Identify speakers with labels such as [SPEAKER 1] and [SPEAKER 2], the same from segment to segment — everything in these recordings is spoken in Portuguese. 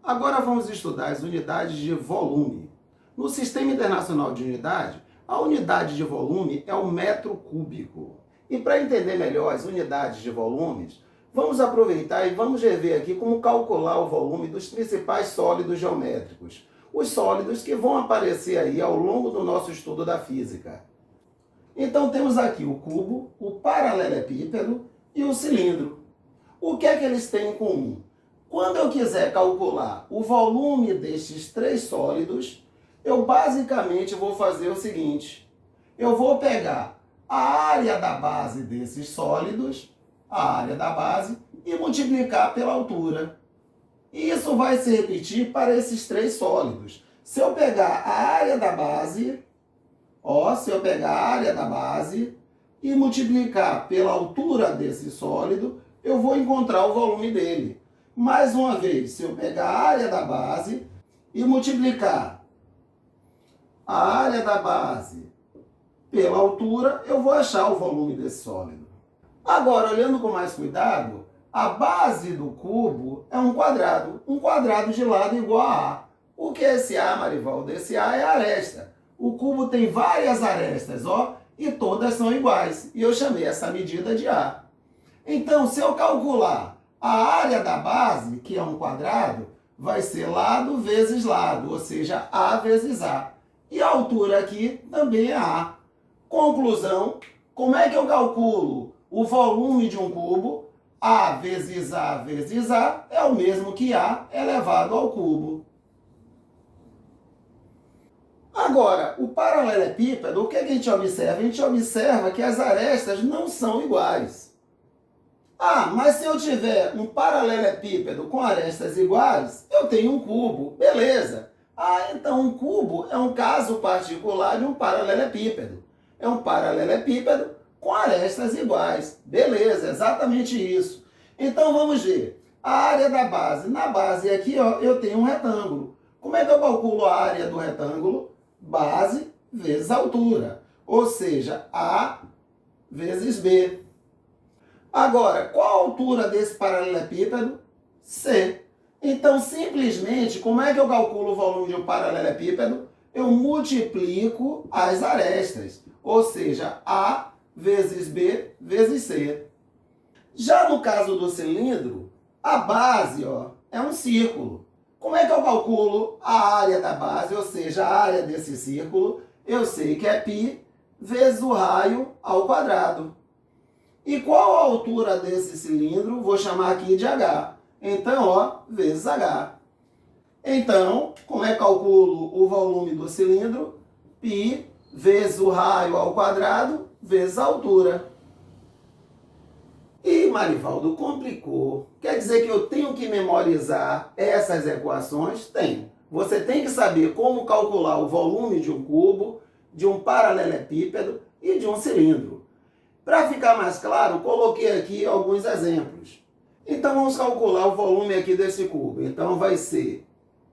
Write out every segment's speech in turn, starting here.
[SPEAKER 1] Agora vamos estudar as unidades de volume. No Sistema Internacional de Unidade, a unidade de volume é o metro cúbico. E para entender melhor as unidades de volumes, vamos aproveitar e vamos rever aqui como calcular o volume dos principais sólidos geométricos, os sólidos que vão aparecer aí ao longo do nosso estudo da física. Então temos aqui o cubo, o paralelepípedo e o cilindro. O que é que eles têm em comum? Quando eu quiser calcular o volume destes três sólidos, eu basicamente vou fazer o seguinte: eu vou pegar a área da base desses sólidos, a área da base, e multiplicar pela altura. E isso vai se repetir para esses três sólidos. Se eu pegar a área da base, se eu pegar a área da base e multiplicar pela altura desse sólido, eu vou encontrar o volume dele. Mais uma vez, se eu pegar a área da base e multiplicar a área da base pela altura, eu vou achar o volume desse sólido. Agora, olhando com mais cuidado, a base do cubo é um quadrado de lado igual a A. O que é esse A, Marivaldo? Esse A é a aresta. O cubo tem várias arestas, e todas são iguais. E eu chamei essa medida de A. Então, se eu calcular a área da base, que é um quadrado, vai ser lado vezes lado, ou seja, A vezes A. E a altura aqui também é A. Conclusão, como é que eu calculo o volume de um cubo? A vezes A vezes A é o mesmo que A elevado ao cubo. Agora, o paralelepípedo, o que a gente observa? A gente observa que as arestas não são iguais. Mas se eu tiver um paralelepípedo com arestas iguais, eu tenho um cubo. Beleza. Então um cubo é um caso particular de um paralelepípedo. É um paralelepípedo com arestas iguais. Beleza, exatamente isso. Então vamos ver. A área da base. Na base aqui, eu tenho um retângulo. Como é que eu calculo a área do retângulo? Base vezes altura. Ou seja, A vezes B. Agora, qual a altura desse paralelepípedo? C. Então, simplesmente, como é que eu calculo o volume de um paralelepípedo? Eu multiplico as arestas. Ou seja, A vezes B vezes C. Já no caso do cilindro, a base é um círculo. Como é que eu calculo a área da base, ou seja, a área desse círculo? Eu sei que é π vezes o raio ao quadrado. E qual a altura desse cilindro? Vou chamar aqui de H. Então, vezes H. Então, como é que calculo o volume do cilindro? π vezes o raio ao quadrado vezes a altura. E, Marivaldo, complicou. Quer dizer que eu tenho que memorizar essas equações? Tenho. Você tem que saber como calcular o volume de um cubo, de um paralelepípedo e de um cilindro. Para ficar mais claro, coloquei aqui alguns exemplos. Então, vamos calcular o volume aqui desse cubo. Então, vai ser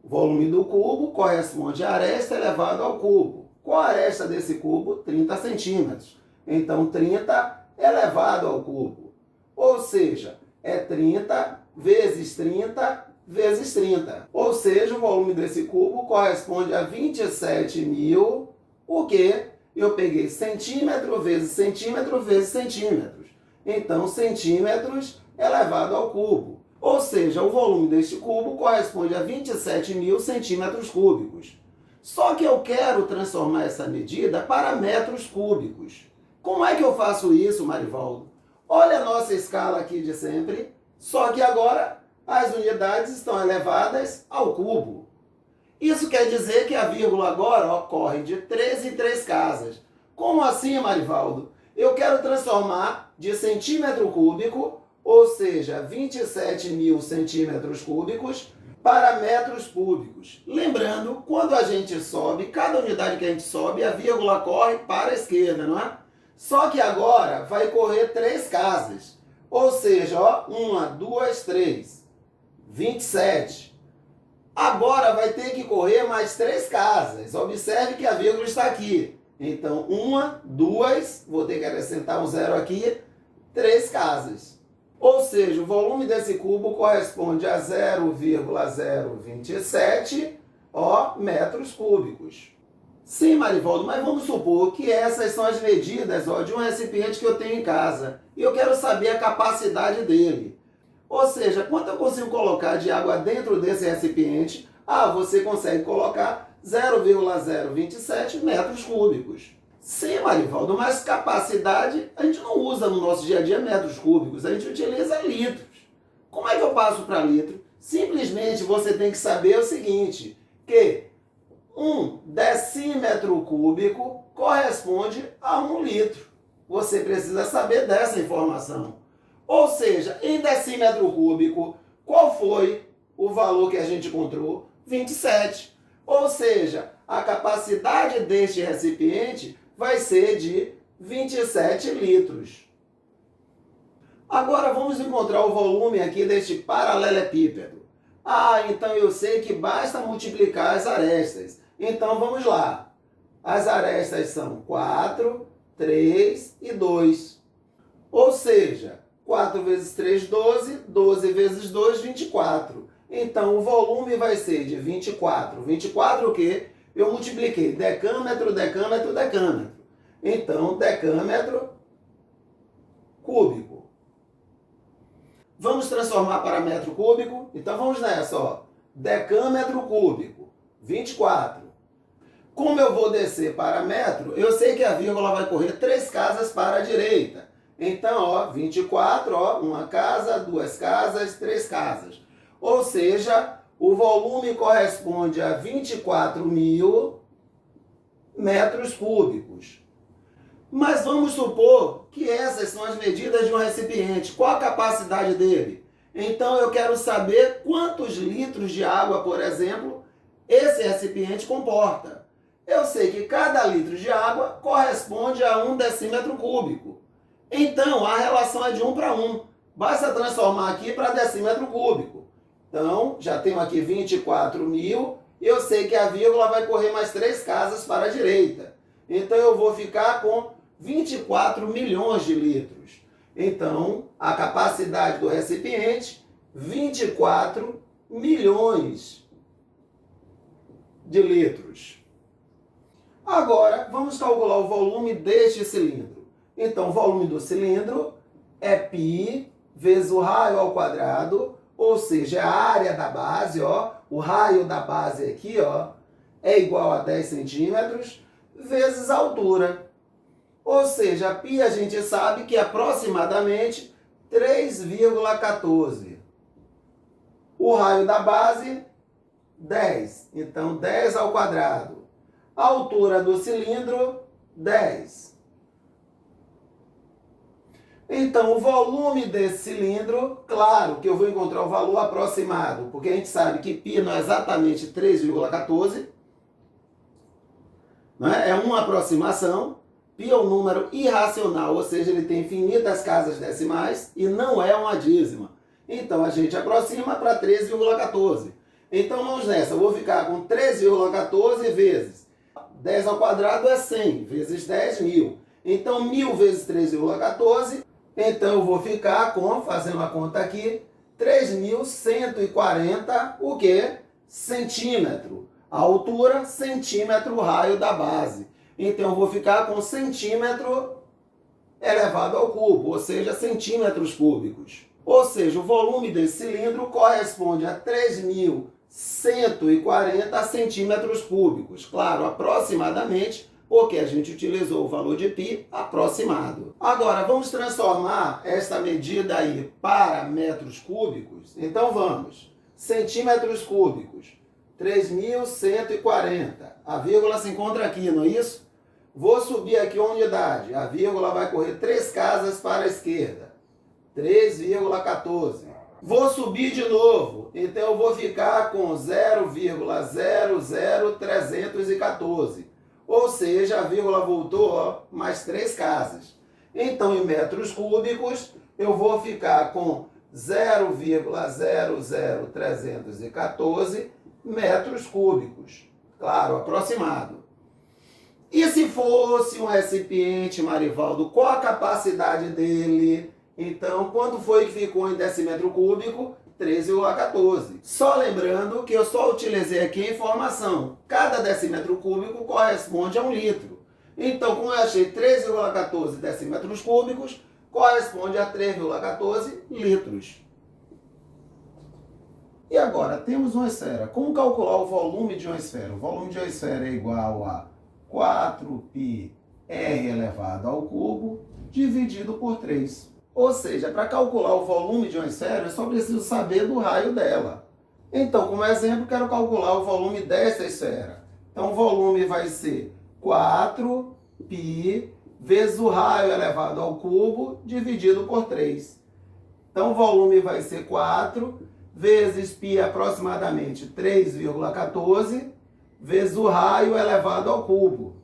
[SPEAKER 1] o volume do cubo corresponde à aresta elevado ao cubo. Qual a aresta desse cubo? 30 centímetros. Então, 30 elevado ao cubo. Ou seja, é 30 vezes 30 vezes 30. Ou seja, o volume desse cubo corresponde a 27.000, o quê? Eu peguei centímetro vezes centímetro vezes centímetros. Então, centímetros elevado ao cubo. Ou seja, o volume deste cubo corresponde a 27.000 centímetros cúbicos. Só que eu quero transformar essa medida para metros cúbicos. Como é que eu faço isso, Marivaldo? Olha a nossa escala aqui de sempre, só que agora as unidades estão elevadas ao cubo. Isso quer dizer que a vírgula agora corre de 3 em 3 casas. Como assim, Marivaldo? Eu quero transformar de centímetro cúbico, ou seja, 27.000 centímetros cúbicos, para metros cúbicos. Lembrando, quando a gente sobe, cada unidade que a gente sobe, a vírgula corre para a esquerda, não é? Só que agora vai correr 3 casas. Ou seja, 1, 2, 3. 27. Agora vai ter que correr mais 3 casas. Observe que a vírgula está aqui. Então, 1, 2, vou ter que acrescentar um zero aqui, 3 casas. Ou seja, o volume desse cubo corresponde a 0,027 metros cúbicos. Sim, Marivaldo, mas vamos supor que essas são as medidas de um recipiente que eu tenho em casa. E eu quero saber a capacidade dele. Ou seja, quanto eu consigo colocar de água dentro desse recipiente? Você consegue colocar 0,027 metros cúbicos. Sim, Marivaldo, mas capacidade a gente não usa no nosso dia a dia metros cúbicos, a gente utiliza litros. Como é que eu passo para litro? Simplesmente você tem que saber o seguinte, que 1 decímetro cúbico corresponde a 1 litro. Você precisa saber dessa informação. Ou seja, em decímetro cúbico, qual foi o valor que a gente encontrou? 27. Ou seja, a capacidade deste recipiente vai ser de 27 litros. Agora vamos encontrar o volume aqui deste paralelepípedo. Então eu sei que basta multiplicar as arestas. Então vamos lá. As arestas são 4, 3 e 2. Ou seja, 4 vezes 3, 12. 12 vezes 2, 24. Então o volume vai ser de 24. 24 o quê? Eu multipliquei decâmetro, decâmetro, decâmetro. Então, decâmetro cúbico. Vamos transformar para metro cúbico? Então vamos nessa, decâmetro cúbico, 24. Como eu vou descer para metro, eu sei que a vírgula vai correr 3 casas para a direita. Então, 24, uma casa, 2 casas, 3 casas. Ou seja, o volume corresponde a 24.000 metros cúbicos. Mas vamos supor que essas são as medidas de um recipiente. Qual a capacidade dele? Então eu quero saber quantos litros de água, por exemplo, esse recipiente comporta. Eu sei que cada litro de água corresponde a 1 decímetro cúbico. Então a relação é de 1 para 1. Basta transformar aqui para decímetro cúbico. Então, já tenho aqui 24.000, eu sei que a vírgula vai correr mais 3 casas para a direita. Então, eu vou ficar com 24 milhões de litros. Então, a capacidade do recipiente, 24 milhões de litros. Agora, vamos calcular o volume deste cilindro. Então, o volume do cilindro é π vezes o raio ao quadrado, ou seja, a área da base, o raio da base aqui, é igual a 10 centímetros, vezes a altura. Ou seja, π a gente sabe que é aproximadamente 3,14. O raio da base, 10. Então, 10 ao quadrado. A altura do cilindro, 10. Então, o volume desse cilindro, claro que eu vou encontrar o valor aproximado, porque a gente sabe que π não é exatamente 3,14, né? É uma aproximação. Π é um número irracional, ou seja, ele tem infinitas casas decimais e não é uma dízima. Então, a gente aproxima para 13,14. Então, vamos nessa. Eu vou ficar com 13,14 vezes 10 ao quadrado é 100, vezes 10, 1.000. Então, 1.000 vezes 3,14. Então, eu vou ficar com, fazendo a conta aqui, 3.140, o quê? Centímetro. A altura, centímetro, raio da base. Então, eu vou ficar com centímetro elevado ao cubo, ou seja, centímetros cúbicos. Ou seja, o volume desse cilindro corresponde a 3.140 centímetros cúbicos. Claro, aproximadamente, porque a gente utilizou o valor de π aproximado. Agora, vamos transformar esta medida aí para metros cúbicos? Então, vamos. Centímetros cúbicos, 3.140. A vírgula se encontra aqui, não é isso? Vou subir aqui a unidade. A vírgula vai correr 3 casas para a esquerda. 3,14. Vou subir de novo. Então, eu vou ficar com 0,00314. Ou seja, a vírgula voltou mais 3 casas. Então, em metros cúbicos, eu vou ficar com 0,00314 metros cúbicos. Claro, aproximado. E se fosse um recipiente, Marivaldo, qual a capacidade dele? Então, quanto foi que ficou em decímetro cúbico? 3,14. Só lembrando que eu só utilizei aqui a informação. Cada decímetro cúbico corresponde a 1 litro. Então, como eu achei 3,14 decímetros cúbicos, corresponde a 3,14 litros. E agora, temos uma esfera. Como calcular o volume de uma esfera? O volume de uma esfera é igual a 4πr elevado ao cubo dividido por 3. Ou seja, para calcular o volume de uma esfera, eu só preciso saber do raio dela. Então, como exemplo, quero calcular o volume dessa esfera. Então, o volume vai ser 4π vezes o raio elevado ao cubo dividido por 3. Então, o volume vai ser 4 vezes π aproximadamente 3,14 vezes o raio elevado ao cubo.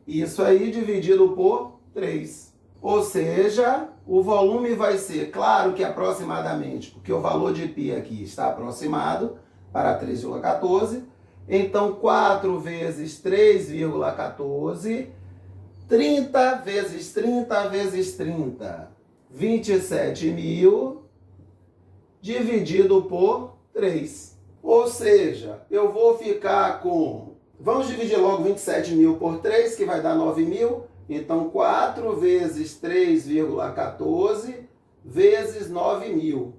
[SPEAKER 1] Isso aí dividido por 3. Ou seja, o volume vai ser, claro que aproximadamente, porque o valor de π aqui está aproximado para 3,14. Então, 4 vezes 3,14, 30 vezes 30 vezes 30, 27.000, dividido por 3. Ou seja, eu vou ficar com... Vamos dividir logo 27.000 por 3, que vai dar 9.000. Então, 4 vezes 3,14 vezes 9.000.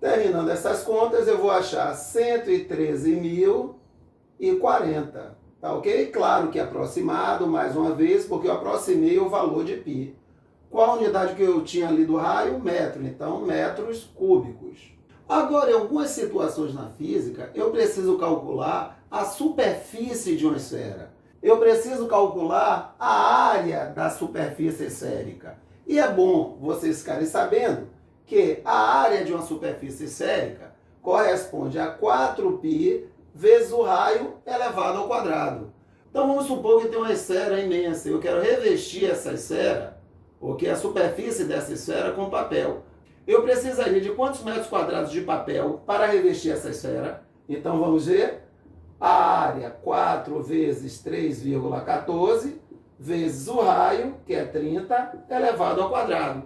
[SPEAKER 1] Terminando essas contas, eu vou achar 113.040. Tá ok? Claro que é aproximado, mais uma vez, porque eu aproximei o valor de π. Qual a unidade que eu tinha ali do raio? Metro. Então, metros cúbicos. Agora, em algumas situações na física, eu preciso calcular a superfície de uma esfera. Eu preciso calcular a área da superfície esférica. E é bom vocês ficarem sabendo que a área de uma superfície esférica corresponde a 4π vezes o raio elevado ao quadrado. Então vamos supor que tem uma esfera imensa. Eu quero revestir essa esfera, ou que a superfície dessa esfera, com papel. Eu precisaria de quantos metros quadrados de papel para revestir essa esfera? Então vamos ver. A área, 4 vezes 3,14, vezes o raio, que é 30, elevado ao quadrado.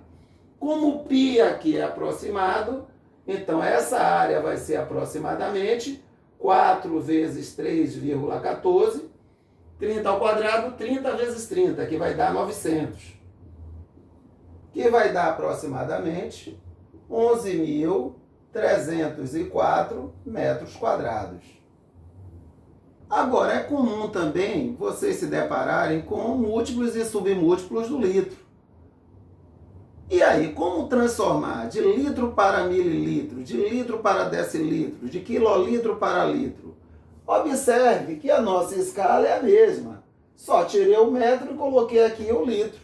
[SPEAKER 1] Como o π aqui é aproximado, então essa área vai ser aproximadamente 4 vezes 3,14, 30 ao quadrado, 30 vezes 30, que vai dar 900. Que vai dar aproximadamente 11.304 metros quadrados. Agora, é comum também vocês se depararem com múltiplos e submúltiplos do litro. E aí, como transformar de litro para mililitro, de litro para decilitro, de quilolitro para litro? Observe que a nossa escala é a mesma. Só tirei o metro e coloquei aqui o litro.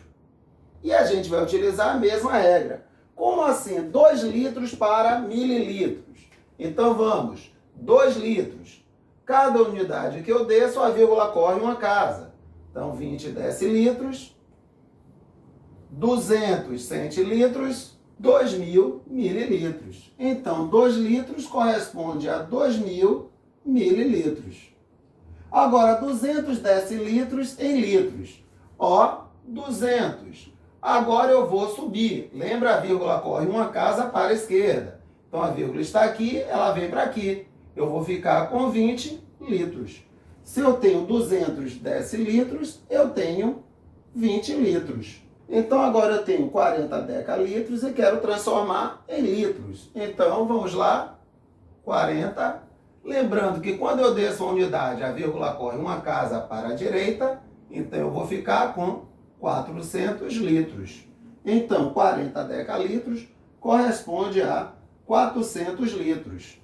[SPEAKER 1] E a gente vai utilizar a mesma regra. Como assim? 2 litros para mililitros. Então vamos, 2 litros. Cada unidade que eu desço, a vírgula corre uma casa. Então, 20 decilitros, 200 centilitros, 2.000 mililitros. Então, 2 litros corresponde a 2.000 mililitros. Agora, 200 decilitros em litros. Ó, 200. Agora eu vou subir. Lembra, a vírgula corre uma casa para a esquerda. Então, a vírgula está aqui, ela vem para aqui. Eu vou ficar com 20 litros. Se eu tenho 200 decilitros, eu tenho 20 litros. Então, agora eu tenho 40 decalitros e quero transformar em litros. Então, vamos lá. 40. Lembrando que quando eu desço a unidade, a vírgula corre uma casa para a direita. Então, eu vou ficar com 400 litros. Então, 40 decalitros corresponde a 400 litros.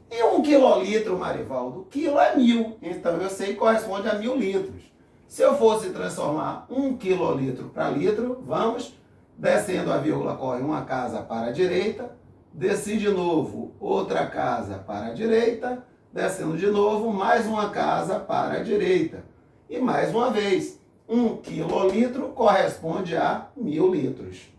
[SPEAKER 1] E 1 quilolitro, Marivaldo? Quilo é 1.000. Então, eu sei que corresponde a 1.000 litros. Se eu fosse transformar 1 quilolitro para litro, vamos, descendo a vírgula, corre uma casa para a direita, desci de novo, outra casa para a direita, descendo de novo, mais uma casa para a direita. E mais uma vez, 1 quilolitro corresponde a 1.000 litros.